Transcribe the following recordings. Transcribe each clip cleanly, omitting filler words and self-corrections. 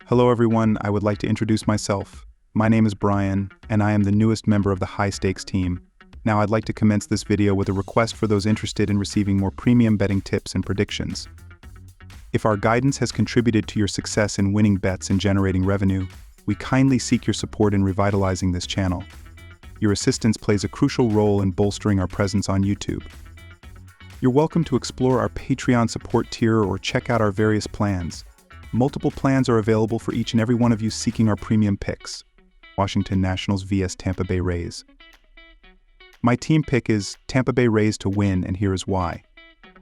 Hello everyone, I would like to introduce myself. My name is Brian, and I am the newest member of the High Stakes team. Now I'd like to commence this video with a request for those interested in receiving more premium betting tips and predictions. If our guidance has contributed to your success in winning bets and generating revenue, we kindly seek your support in revitalizing this channel. Your assistance plays a crucial role in bolstering our presence on YouTube. You're welcome to explore our Patreon support tier or check out our various plans. Multiple plans are available for each and every one of you seeking our premium picks. Washington Nationals vs Tampa Bay Rays. My team pick is Tampa Bay Rays to win, and here is why.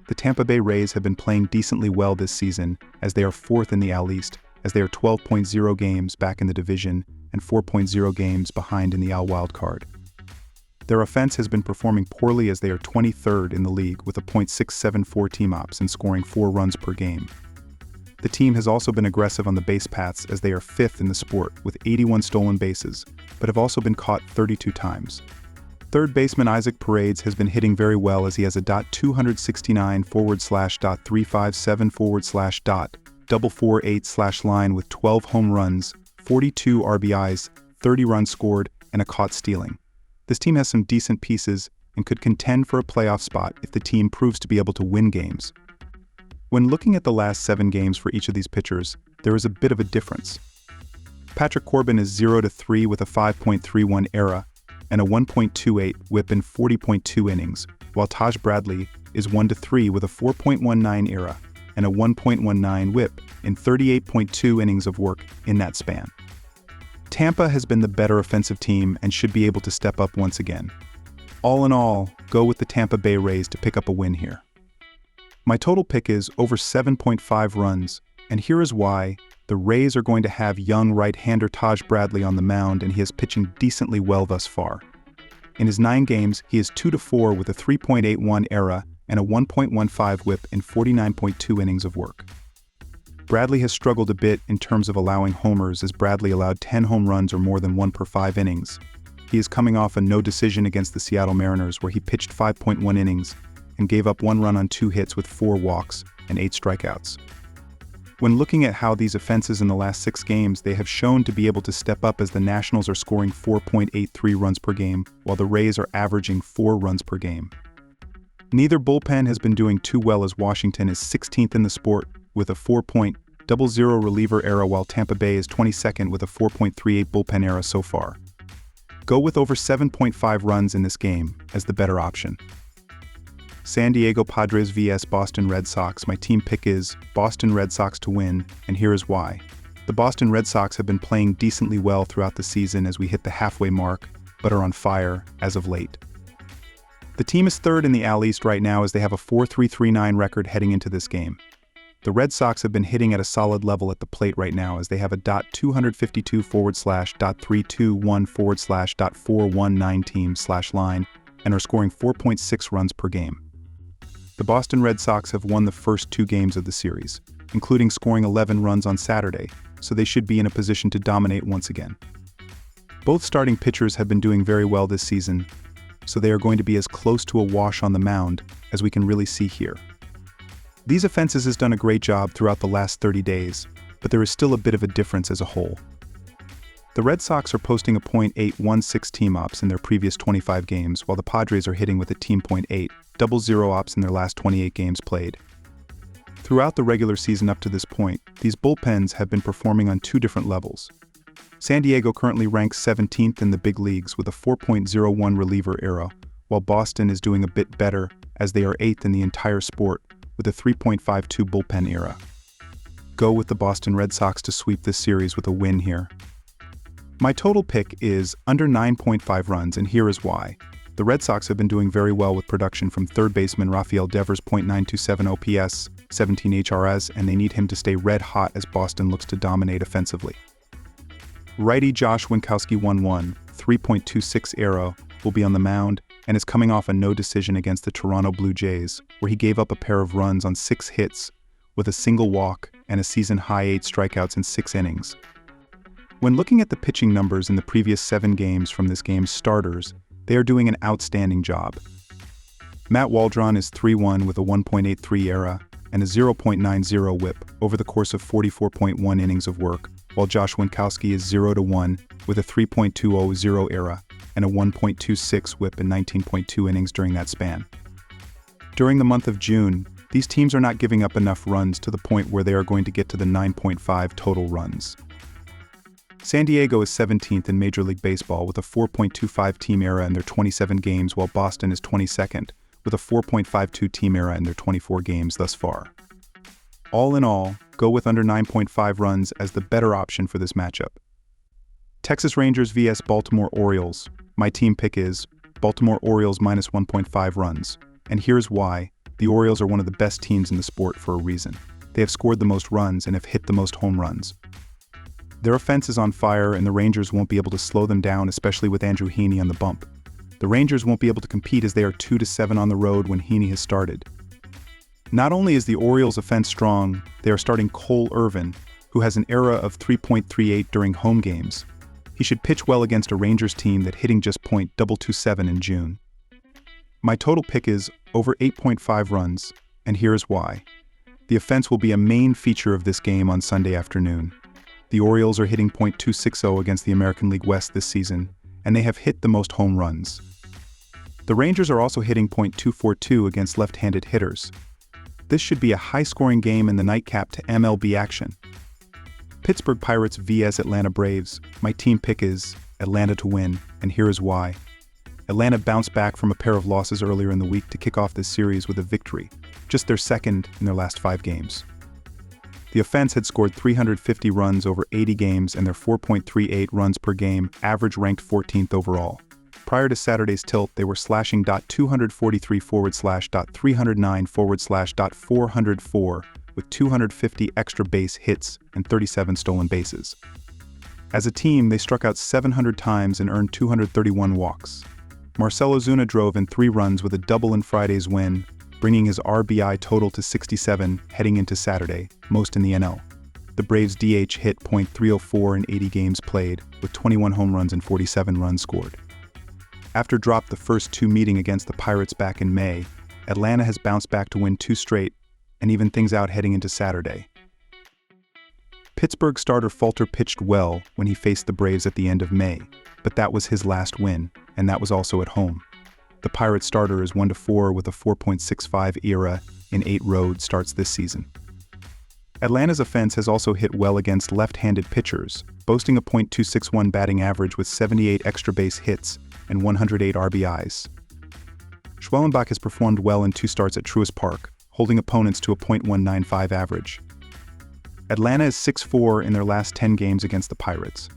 The Tampa Bay Rays have been playing decently well this season, as they are fourth in the AL East, as they are 12.0 games back in the division and 4.0 games behind in the AL wildcard. Their offense has been performing poorly, as they are 23rd in the league with a .674 team ops and scoring 4 runs per game. The team has also been aggressive on the base paths, as they are 5th in the sport with 81 stolen bases, but have also been caught 32 times. Third baseman Isaac Paredes has been hitting very well, as he has a .269/.357/.448/ line with 12 home runs, 42 RBIs, 30 runs scored, and a caught stealing. This team has some decent pieces and could contend for a playoff spot if the team proves to be able to win games. When looking at the last 7 games for each of these pitchers, there is a bit of a difference. Patrick Corbin is 0-3 with a 5.31 ERA and a 1.28 WHIP in 40.2 innings, while Taj Bradley is 1-3 with a 4.19 ERA and a 1.19 WHIP in 38.2 innings of work in that span. Tampa has been the better offensive team and should be able to step up once again. All in all, go with the Tampa Bay Rays to pick up a win here. My total pick is over 7.5 runs, and here is why. The Rays are going to have young right-hander Taj Bradley on the mound, and he is pitching decently well thus far. In his 9 games, he is 2-4 with a 3.81 ERA and a 1.15 WHIP in 49.2 innings of work. Bradley has struggled a bit in terms of allowing homers, as Bradley allowed 10 home runs or more than 1 per 5 innings. He is coming off a no decision against the Seattle Mariners, where he pitched 5.1 innings and gave up 1 run on 2 hits with 4 walks and 8 strikeouts. When looking at how these offenses in the last 6 games, they have shown to be able to step up, as the Nationals are scoring 4.83 runs per game, while the Rays are averaging 4 runs per game. Neither bullpen has been doing too well, as Washington is 16th in the sport with a 4.00 reliever ERA, while Tampa Bay is 22nd with a 4.38 bullpen ERA so far. Go with over 7.5 runs in this game as the better option. San Diego Padres vs Boston Red Sox. My team pick is Boston Red Sox to win, and here is why. The Boston Red Sox have been playing decently well throughout the season as we hit the halfway mark, but are on fire as of late. The team is 3rd in the AL East right now, as they have a 4.339 record heading into this game. The Red Sox have been hitting at a solid level at the plate right now, as they have a .252/.321/.419 team/line and are scoring 4.6 runs per game. The Boston Red Sox have won the first 2 games of the series, including scoring 11 runs on Saturday, so they should be in a position to dominate once again. Both starting pitchers have been doing very well this season, so they are going to be as close to a wash on the mound as we can really see here. These offenses has done a great job throughout the last 30 days, but there is still a bit of a difference as a whole. The Red Sox are posting a .816 team ops in their previous 25 games, while the Padres are hitting with a team .800 ops in their last 28 games played. Throughout the regular season up to this point, these bullpens have been performing on 2 different levels. San Diego currently ranks 17th in the big leagues with a 4.01 reliever ERA, while Boston is doing a bit better, as they are 8th in the entire sport with a 3.52 bullpen ERA. Go with the Boston Red Sox to sweep this series with a win here. My total pick is under 9.5 runs, and here is why. The Red Sox have been doing very well with production from third baseman Rafael Devers, .927 OPS, 17 HRS, and they need him to stay red hot as Boston looks to dominate offensively. Righty Josh Winkowski 1-1, 3.26 ERA, will be on the mound and is coming off a no decision against the Toronto Blue Jays, where he gave up a pair of runs on 6 hits with a single walk and a season-high 8 strikeouts in 6 innings. When looking at the pitching numbers in the previous 7 games from this game's starters, they are doing an outstanding job. Matt Waldron is 3-1 with a 1.83 ERA and a 0.90 WHIP over the course of 44.1 innings of work, while Josh Winkowski is 0-1 with a 3.200 ERA and a 1.26 WHIP in 19.2 innings during that span. During the month of June, these teams are not giving up enough runs to the point where they are going to get to the 9.5 total runs. San Diego is 17th in Major League Baseball with a 4.25 team ERA in their 27 games, while Boston is 22nd with a 4.52 team ERA in their 24 games thus far. All in all, go with under 9.5 runs as the better option for this matchup. Texas Rangers vs Baltimore Orioles. My team pick is Baltimore Orioles minus 1.5 runs. And here's why. The Orioles are one of the best teams in the sport for a reason. They have scored the most runs and have hit the most home runs. Their offense is on fire, and the Rangers won't be able to slow them down, especially with Andrew Heaney on the bump. The Rangers won't be able to compete as they are 2-7 on the road when Heaney has started. Not only is the Orioles' offense strong, they are starting Cole Irvin, who has an ERA of 3.38 during home games. He should pitch well against a Rangers team that hitting just .227 in June. My total pick is over 8.5 runs, and here's why. The offense will be a main feature of this game on Sunday afternoon. The Orioles are hitting .260 against the American League West this season, and they have hit the most home runs. The Rangers are also hitting .242 against left-handed hitters. This should be a high-scoring game in the nightcap to MLB action. Pittsburgh Pirates vs Atlanta Braves. My team pick is Atlanta to win, and here is why. Atlanta bounced back from a pair of losses earlier in the week to kick off this series with a victory, just their second in their last 5 games. The offense had scored 350 runs over 80 games, and their 4.38 runs per game average ranked 14th overall. Prior to Saturday's tilt, they were slashing .243/.309/.404 with 250 extra base hits and 37 stolen bases. As a team, they struck out 700 times and earned 231 walks. Marcell Ozuna drove in 3 runs with a double in Friday's win, bringing his RBI total to 67 heading into Saturday, most in the NL. The Braves' DH hit .304 in 80 games played, with 21 home runs and 47 runs scored. After dropped the first 2 meeting against the Pirates back in May, Atlanta has bounced back to win 2 straight and even things out heading into Saturday. Pittsburgh starter Falter pitched well when he faced the Braves at the end of May, but that was his last win, and that was also at home. The Pirates starter is 1-4 with a 4.65 ERA in 8 road starts this season. Atlanta's offense has also hit well against left-handed pitchers, boasting a .261 batting average with 78 extra base hits and 108 RBIs. Schwellenbach has performed well in 2 starts at Truist Park, holding opponents to a .195 average. Atlanta is 6-4 in their last 10 games against the Pirates.